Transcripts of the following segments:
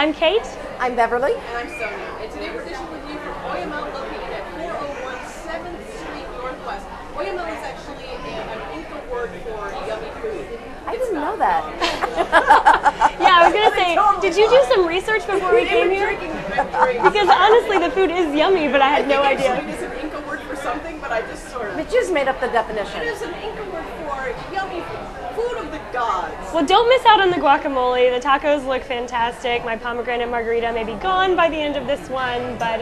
I'm Kate. I'm Beverly. And I'm Sonia. And today we're dishing with you from Oyamel, located at 401 7th Street Northwest. Oyamel is actually an Inca word for yummy food. I didn't know that. Yeah, I was going to say, did you do some research before we came here? Because honestly, the food is yummy, but I had no idea. It is an Inca word for something, but I just sort of... But you just made up the definition. It is an Inca word for yummy food of the gods. Well, don't miss out on the guacamole. The tacos look fantastic. My pomegranate margarita may be gone by the end of this one, but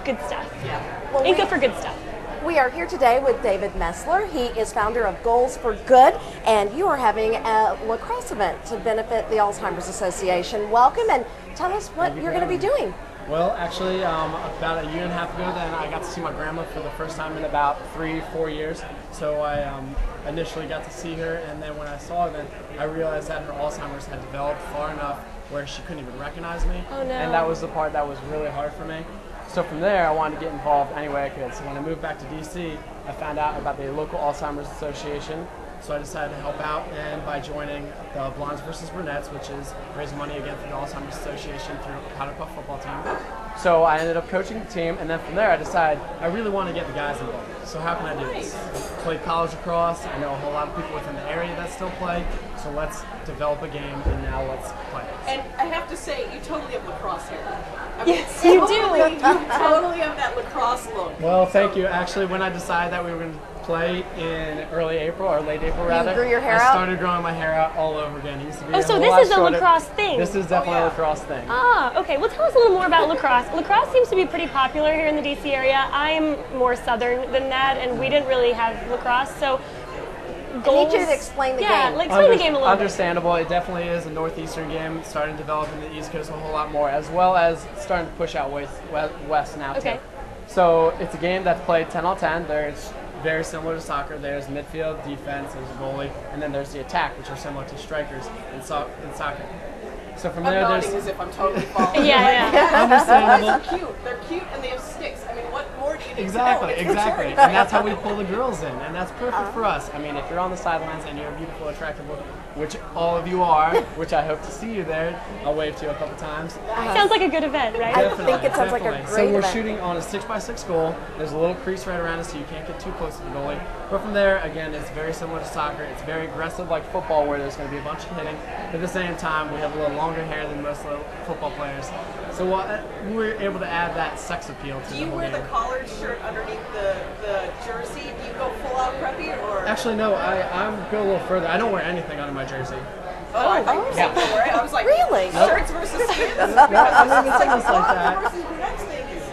good stuff. Yeah. Well, Inca for good stuff. We are here today with David Meslar. He is founder of Goals for Good, and you are having a lacrosse event to benefit the Alzheimer's Association. Welcome, and tell us what you're going to be doing. Well, actually, about a year and a half ago, then I got to see my grandma for the first time in about 3-4 years. So I initially got to see her, and then when I saw her, then I realized that her Alzheimer's had developed far enough where she couldn't even recognize me. Oh, no. And that was the part that was really hard for me. So from there, I wanted to get involved any way I could. So when I moved back to DC, I found out about the local Alzheimer's Association. So I decided to help out, and by joining the Blondes versus Brunettes, which is raising money again for the Alzheimer's Association through a powder puff football team. So I ended up coaching the team, and then from there I decided I really want to get the guys involved. So how can I do this? I played college lacrosse. I know a whole lot of people within the area that still play. So let's develop a game, and now let's play. And I have to say, you totally have lacrosse hair. Yes, you do. You totally have that lacrosse look. Well, thank you. Actually, when I decided that we were going to play in early April, or late April rather, grew your hair I out? started growing my hair out all over again. It used to be Oh, a so whole this lot is a shorter. lacrosse thing. This is definitely a lacrosse thing. Ah, okay. Well, tell us a little more about lacrosse. Lacrosse seems to be pretty popular here in the DC area. I'm more southern than that, and we didn't really have lacrosse, so goals. I need you to explain the game. Yeah, like explain the game a little bit. Understandable. It definitely is a northeastern game, starting to develop in the East Coast a whole lot more, as well as starting to push out west now Okay. too. So it's a game that's played 10 on 10. There's very similar to soccer. There's midfield, defense, there's a goalie, and then there's the attack, which are similar to strikers in soccer. So from there, I'm there's nodding as if I'm totally following. Yeah, yeah. understandable. They're cute. They're cute, and they have sticks. I mean, what more do you need Exactly, to know? exactly. And that's how we pull the girls in, and that's perfect for us. I mean, if you're on the sidelines and you're a beautiful, attractive woman, which all of you are, which I hope to see you there, I'll wave to you a couple times. Sounds like a good event, right? I think it sounds like a Definitely. great So we're event. shooting on a 6x6 goal. There's a little crease right around it, so you can't get too close to the goalie. But from there, again, it's very similar to soccer. It's very aggressive like football, where there's going to be a bunch of hitting. But at the same time, we have a little longer hair than most football players. So we're able to add that sex appeal to Do the you whole wear game. the collared shirt underneath the jersey? Do you go full out preppy, or? Actually, no, I go a little further. I don't wear anything under my jersey. Oh, I thought you were saying you were. I was like, Really? shirts versus skins. I'm not even saying this like that. Versus brunettes thing is.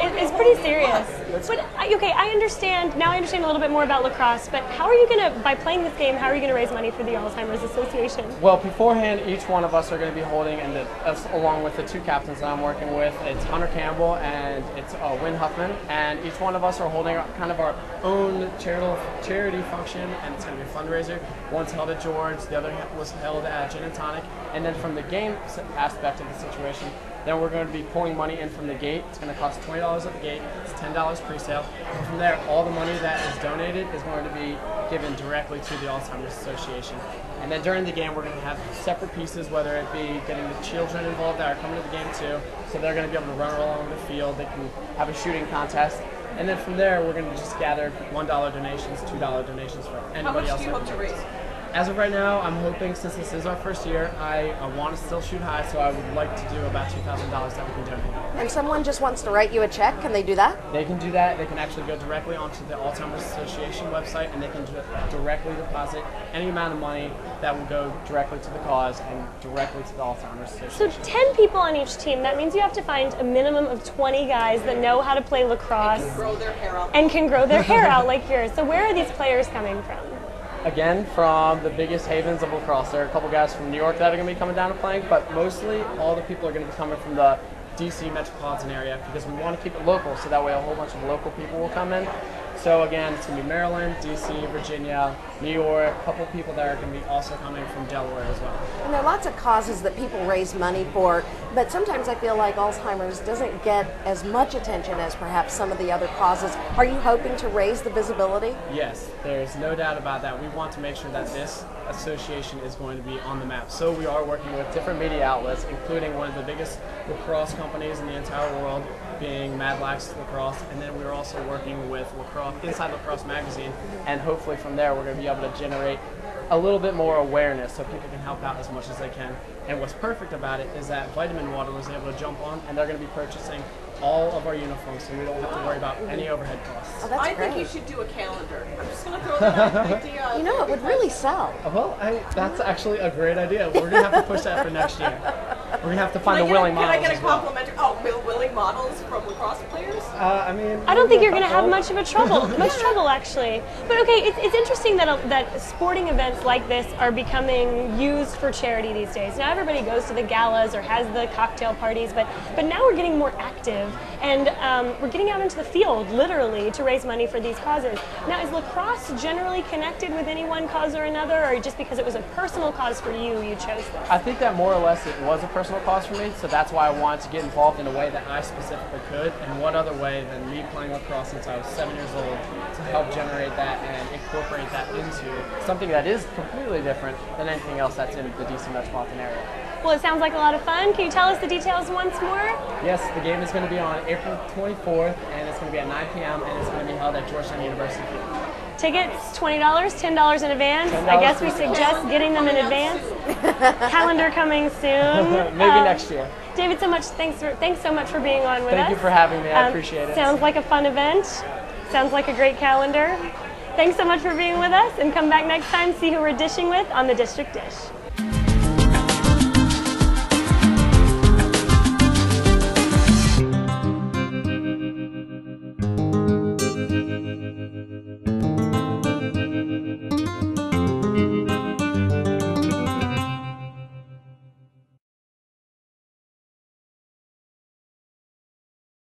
It's pretty serious. But okay, I understand now. I understand a little bit more about lacrosse. But how are you gonna, by playing this game, how are you gonna raise money for the Alzheimer's Association? Well, beforehand, each one of us are going to be holding, and along with the two captains that I'm working with, it's Hunter Campbell and it's Wynn Huffman, and each one of us are holding kind of our own charity function, and it's going to be a fundraiser. One's held at George, the other was held at Gin and Tonic, and then from the game aspect of the situation, then we're going to be pulling money in from the gate. It's going to cost $20 at the gate. It's $10 pre-sale. And from there, all the money that is donated is going to be given directly to the Alzheimer's Association. And then during the game, we're going to have separate pieces, whether it be getting the children involved that are coming to the game too. So they're going to be able to run along the field. They can have a shooting contest. And then from there, we're going to just gather $1 donations, $2 donations for How anybody much else. do you that hope to donates. raise? As of right now, I'm hoping, since this is our first year, I want to still shoot high, so I would like to do about $2,000 that we can donate. And someone just wants to write you a check. Can they do that? They can do that. They can actually go directly onto the Alzheimer's Association website, and they can directly deposit any amount of money that will go directly to the cause and directly to the Alzheimer's So Association. 10 people on each team. That means you have to find a minimum of 20 guys that know how to play lacrosse Grow their hair out. and can grow their hair out like yours. So where are these players coming from? Again, from the biggest havens of lacrosse. There are a couple guys from New York that are going to be coming down and playing, but mostly all the people are going to be coming from the DC metropolitan area because we want to keep it local, so that way a whole bunch of local people will come in. So again, it's going to be Maryland, DC, Virginia, New York, a couple people that are going to be also coming from Delaware as well. And there are lots of causes that people raise money for, but sometimes I feel like Alzheimer's doesn't get as much attention as perhaps some of the other causes. Are you hoping to raise the visibility? Yes, there's no doubt about that. We want to make sure that this association is going to be on the map. So we are working with different media outlets, including one of the biggest lacrosse companies in the entire world, being Mad Lax Lacrosse, and then we're also working with Lacrosse, Inside Lacrosse Magazine, and hopefully from there we're going to be able to generate a little bit more awareness so people can help out as much as they can. And what's perfect about it is that Vitamin Water was able to jump on, and they're going to be purchasing all of our uniforms, so we don't have to worry about any overhead costs. Oh, that's I great. think you should do a calendar. I'm just going to throw that idea. You know, it would really sell. Well, that's actually a great idea. We're going to have to push that for next year. We're going to have to find the willing models. Can I get a as well. complimentary? Willing models from lacrosse players? I don't think you're going to have much trouble actually. But okay, it's interesting that sporting events like this are becoming used for charity these days. Now everybody goes to the galas or has the cocktail parties, but now we're getting more active, and we're getting out into the field literally to raise money for these causes. Now, is lacrosse generally connected with any one cause or another, or just because it was a personal cause for you, you chose this? I think that more or less it was a personal cause for me, so that's why I wanted to get involved in a way that I specifically could, and what other way than me playing lacrosse since I was 7 years old to help generate that and incorporate that into something that is completely different than anything else that's in the DC metropolitan area. Well, it sounds like a lot of fun. Can you tell us the details once more? Yes, the game is going to be on April 24th, and it's going to be at 9 p.m., and it's going to be held at Georgetown University. Tickets, $20, $10 in advance. I guess we suggest getting them in advance. Calendar coming soon. Maybe next year. David, thanks so much for being on with us. Thank you for having me. I appreciate it. Sounds like a fun event. Sounds like a great calendar. Thanks so much for being with us, and come back next time, see who we're dishing with on the District Dish.